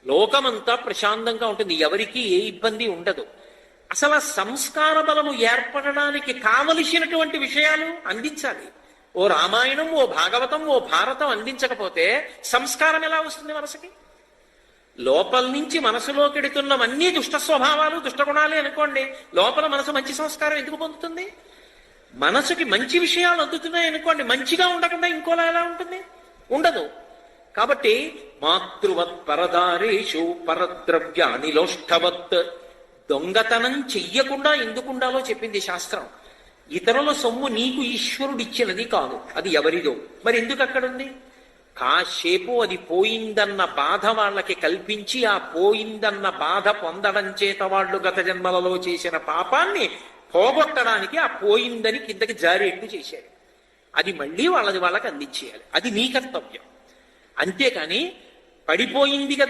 లోకమంతా ప్రశాంతంగా ఉంటుంది, ఎవరికి ఏ ఇబ్బంది ఉండదు. అసలు ఆ సంస్కార బలము ఏర్పడడానికి కావలసినటువంటి విషయాలు అందించాలి. ఓ రామాయణం, ఓ భాగవతం, ఓ భారతం అందించకపోతే సంస్కారం ఎలా వస్తుంది మనసుకి? లోపల నుంచి మనసులోకి ఎడుతున్నవన్నీ దుష్ట స్వభావాలు, దుష్టగుణాలే అనుకోండి, లోపల మనసు మంచి సంస్కారం ఎందుకు పొందుతుంది? మనసుకి మంచి విషయాలు అందుతున్నాయి అనుకోండి, మంచిగా ఉండకుండా ఇంకోలా ఎలా ఉంటుంది? ఉండదు. కాబట్టి మాతృవత్ పరదారేషు పరద్రవ్యానిలోష్టవత్, దొంగతనం చెయ్యకుండా ఎందుకుండాలో చెప్పింది శాస్త్రం. ఇతరుల సొమ్ము నీకు ఈశ్వరుడిచ్చినది కాదు, అది ఎవరిదో, మరి ఎందుకు అక్కడుంది? కాసేపు అది పోయిందన్న బాధ వాళ్ళకి కల్పించి, ఆ పోయిందన్న బాధ పొందడం చేత వాళ్ళు గత జన్మలలో చేసిన పాపాన్ని పోగొట్టడానికి ఆ పోయిందని కిందకి జారేట్టు చేశారు. అది మళ్ళీ వాళ్ళకి అందించేయాలి, అది నీ కర్తవ్యం. అంతేకాని పడిపోయింది కదా